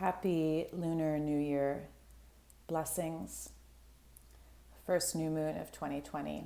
Happy Lunar New Year. Blessings. First new moon of 2020.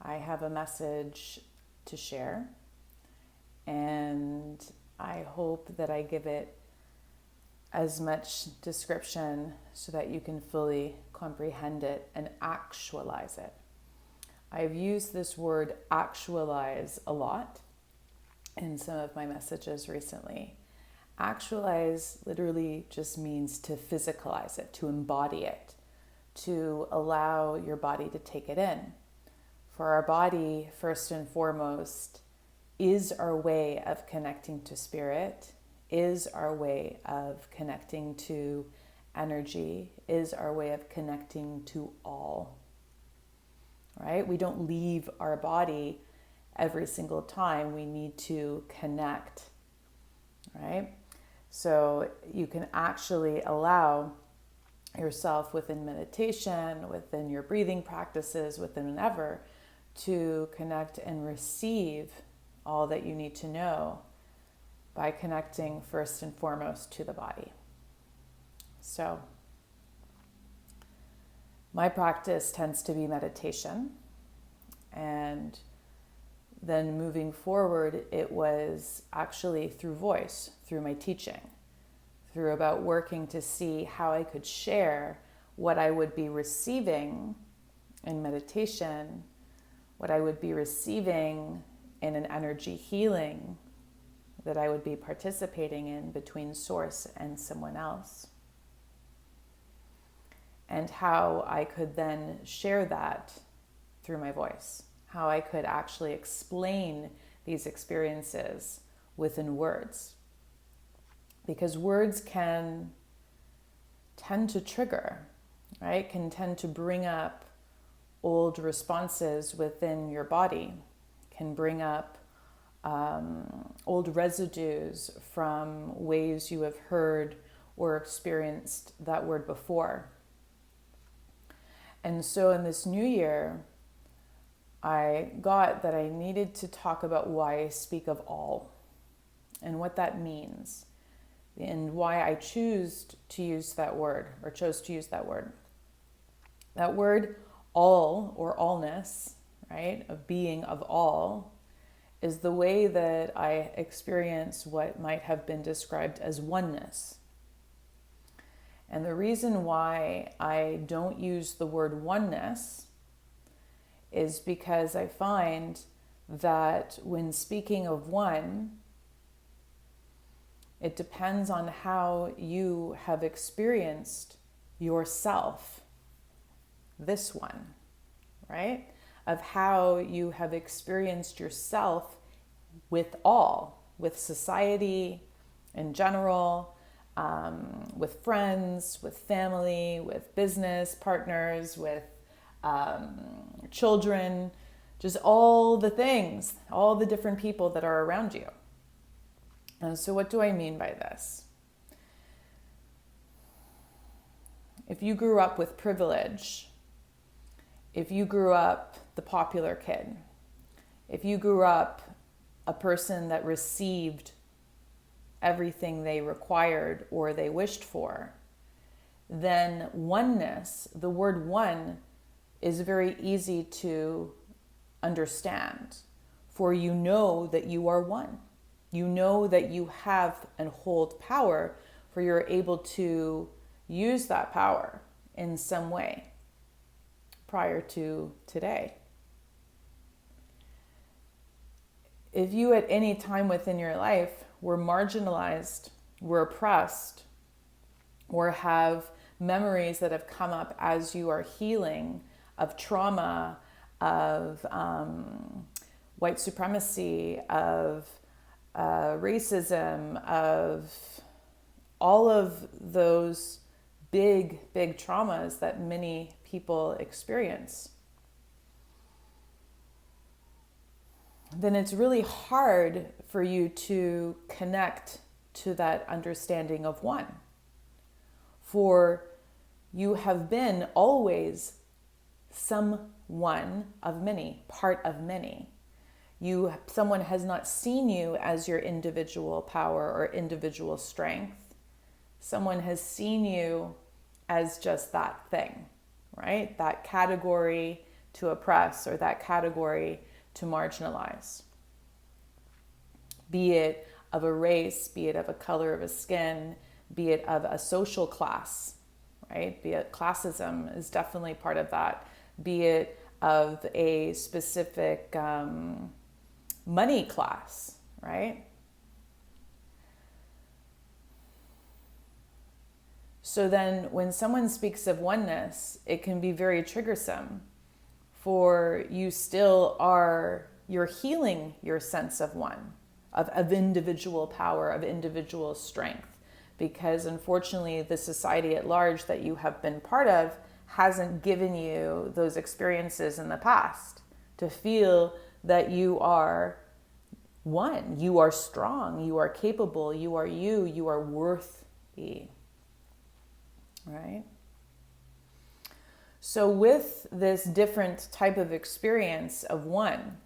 I have a message to share, and I hope that I give it as much description so that you can fully comprehend it and actualize it. I've used this word actualize a lot in some of my messages recently. Actualize literally just means to physicalize it, to embody it, to allow your body to take it in. For our body, first and foremost, is our way of connecting to spirit, is our way of connecting to energy, is our way of connecting to all. Right? We don't leave our body every single time. We need to connect. Right? So you can actually allow yourself within meditation, within your breathing practices, within whatever, to connect and receive all that you need to know by connecting first and foremost to the body. So my practice tends to be meditation, and then moving forward, it was actually through voice, through my teaching, through about working to see how I could share what I would be receiving in meditation, what I would be receiving in an energy healing that I would be participating in between source and someone else, and how I could then share that through my voice, how I could actually explain these experiences within words. Because words can tend to trigger, right? Can tend to bring up old responses within your body, can bring up old residues from ways you have heard or experienced that word before. And so in this new year, I got that I needed to talk about why I speak of all and what that means and why I chose to use that word. That word all or allness, right, of being of all, is the way that I experience what might have been described as oneness. And the reason why I don't use the word oneness is because I find that when speaking of one, it depends on how you have experienced yourself, this one, right? Of how you have experienced yourself with all, with society in general, with friends, with family, with business partners, with children, just all the things, all the different people that are around you. And so what do I mean by this? If you grew up with privilege, if you grew up the popular kid, if you grew up a person that received everything they required or they wished for, then oneness, the word one, is very easy to understand. For you know that you are one. You know that you have and hold power, for you're able to use that power in some way prior to today. If you at any time within your life were marginalized, were oppressed, or have memories that have come up as you are healing of trauma, of white supremacy, of racism, of all of those big traumas that many people experience, then it's really hard for you to connect to that understanding of one. For you have been always someone of many, part of many. Someone has not seen you as your individual power or individual strength. someone has seen you as just that thing, right? That category to oppress or that category to marginalize. Be it of a race, be it of a color of a skin, be it of a social class, right? Be it classism is definitely part of that. Be it of a specific money class, right? So then when someone speaks of oneness, it can be very triggersome, for you're healing your sense of one, of individual power, of individual strength. Because unfortunately, the society at large that you have been part of hasn't given you those experiences in the past to feel that you are one, you are strong, you are capable, you are worthy, right? So with this different type of experience of one,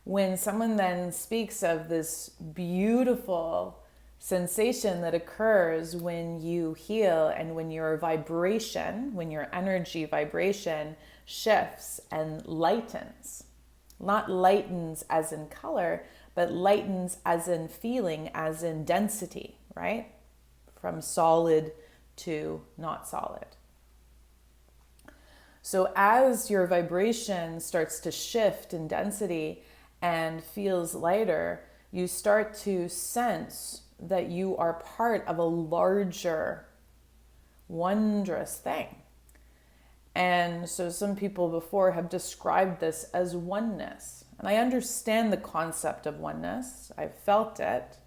when someone then speaks of this beautiful sensation that occurs when you heal and when your vibration, when your energy vibration shifts and lightens, not lightens as in color, but lightens as in feeling, as in density, right? From solid to not solid. So as your vibration starts to shift in density and feels lighter, you start to sense that you are part of a larger, wondrous thing. And so some people before have described this as oneness. And I understand the concept of oneness. I've felt it.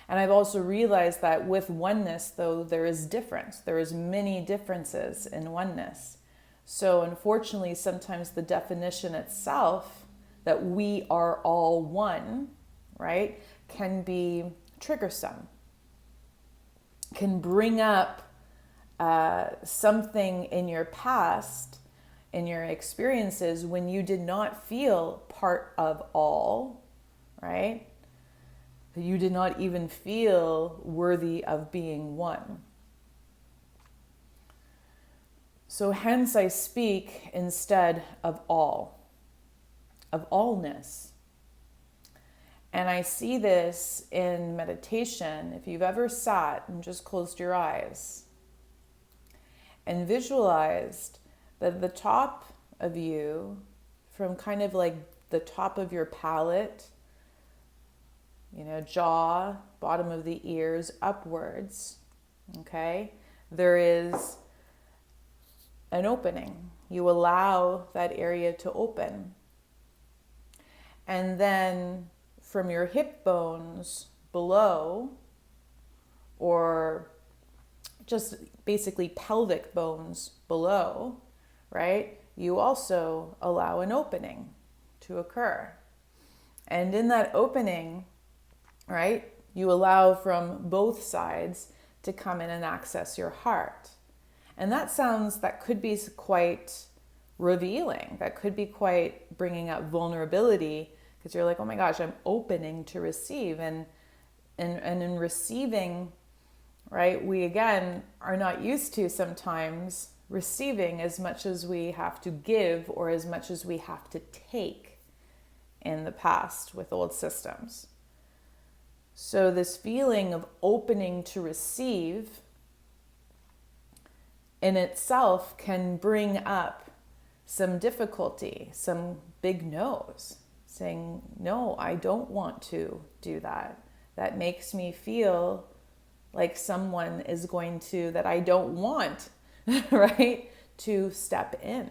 And I've also realized that with oneness, though, there is difference. There is many differences in oneness. So unfortunately, sometimes the definition itself, that we are all one, right, can be triggersome, can bring up something in your past, in your experiences, when you did not feel part of all, right? You did not even feel worthy of being one. So hence I speak instead of all, of allness. And I see this in meditation. If you've ever sat and just closed your eyes and visualized that the top of you, from kind of like the top of your palate, jaw, bottom of the ears, upwards, okay? There is an opening. You allow that area to open. And then from your hip bones below, or just basically pelvic bones below, right? You also allow an opening to occur. And in that opening, right, you allow from both sides to come in and access your heart. And that could be quite revealing. That could be quite bringing up vulnerability, because you're like, oh my gosh, I'm opening to receive. And in receiving, right, we again are not used to sometimes receiving as much as we have to give or as much as we have to take in the past with old systems. So this feeling of opening to receive in itself can bring up some difficulty, some big no's, saying, no, I don't want to do that. That makes me feel like someone is going to, that I don't want, right, to step in.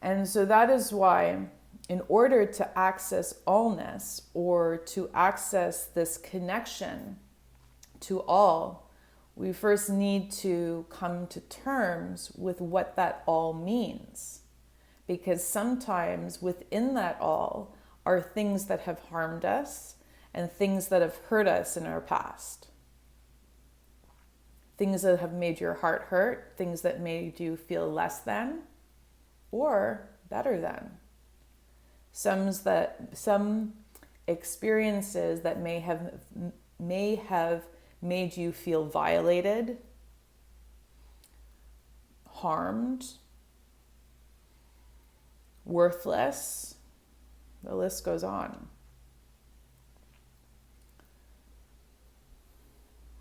And so that is why, in order to access allness, or to access this connection to all, we first need to come to terms with what that all means. Because sometimes within that all are things that have harmed us and things that have hurt us in our past. Things that have made your heart hurt, things that made you feel less than or better than. some experiences that may have made you feel violated, harmed, worthless. The list goes on.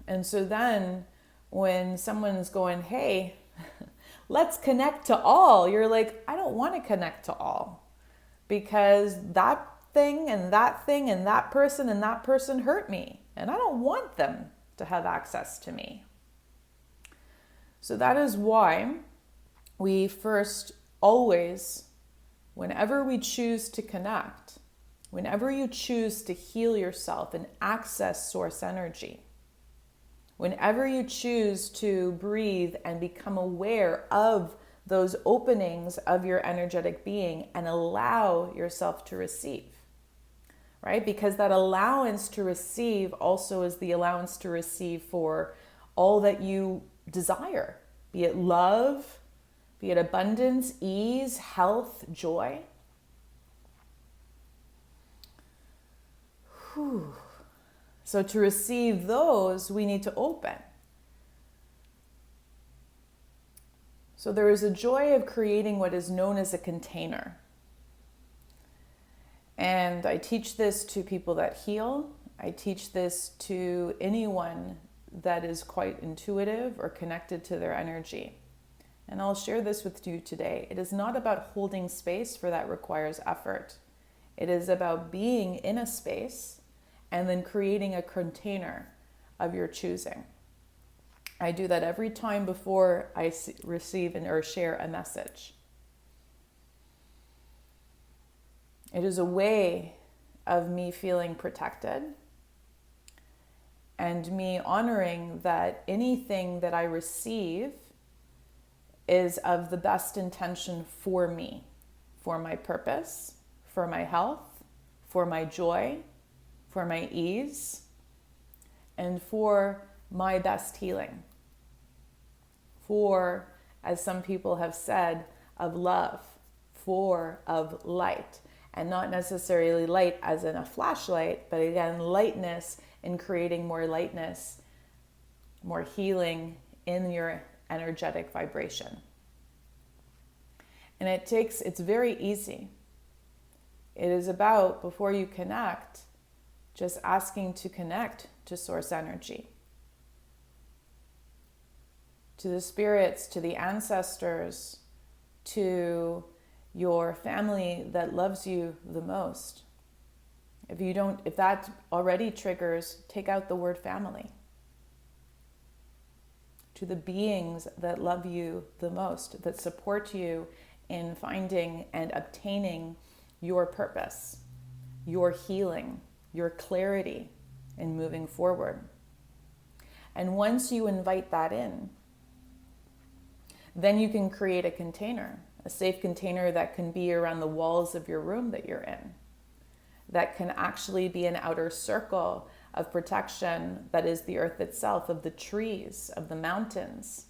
And so then when someone's going, hey, let's connect to all, you're like, I don't want to connect to all, because that thing and that thing and that person hurt me, and I don't want them to have access to me. So that is why we first always, whenever we choose to connect, whenever you choose to heal yourself and access source energy, whenever you choose to breathe and become aware of those openings of your energetic being and allow yourself to receive, right? Because that allowance to receive also is the allowance to receive for all that you desire, be it love, be it abundance, ease, health, joy. Whew. So to receive those, we need to open. So there is a joy of creating what is known as a container. And I teach this to people that heal. I teach this to anyone that is quite intuitive or connected to their energy. And I'll share this with you today. It is not about holding space, for that requires effort. It is about being in a space and then creating a container of your choosing. I do that every time before I receive or share a message. It is a way of me feeling protected and me honoring that anything that I receive is of the best intention for me, for my purpose, for my health, for my joy, for my ease, and for my best healing. For, as some people have said, of love, of light. And not necessarily light as in a flashlight, but again, lightness in creating more lightness, more healing in your energetic vibration. And it's very easy. It is about, before you connect, just asking to connect to source energy, to the spirits, to the ancestors, to your family that loves you the most. If that already triggers, take out the word family. To the beings that love you the most, that support you in finding and obtaining your purpose, your healing, your clarity in moving forward. And once you invite that in, then you can create a container, a safe container that can be around the walls of your room that you're in, that can actually be an outer circle of protection that is the earth itself, of the trees, of the mountains.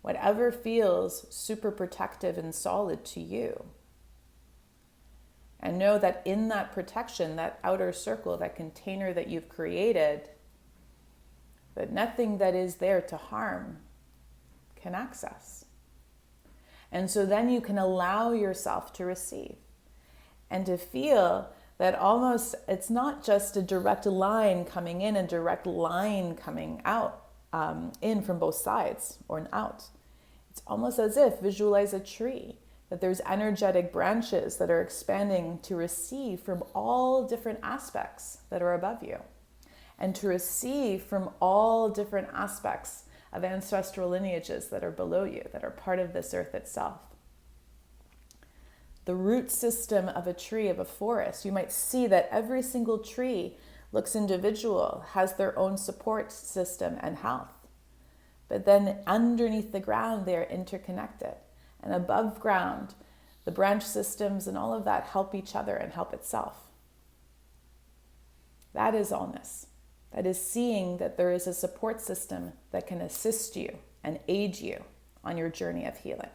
Whatever feels super protective and solid to you. And know that in that protection, that outer circle, that container that you've created, that nothing that is there to harm can access. And so then you can allow yourself to receive and to feel that almost it's not just a direct line coming in, a direct line coming out, in from both sides or out. It's almost as if, visualize a tree, that there's energetic branches that are expanding to receive from all different aspects that are above you, and to receive from all different aspects of ancestral lineages that are below you, that are part of this earth itself. The root system of a tree, of a forest, you might see that every single tree looks individual, has their own support system and health. But then underneath the ground, they are interconnected. And above ground, the branch systems and all of that help each other and help itself. That is allness. That is seeing that there is a support system that can assist you and aid you on your journey of healing.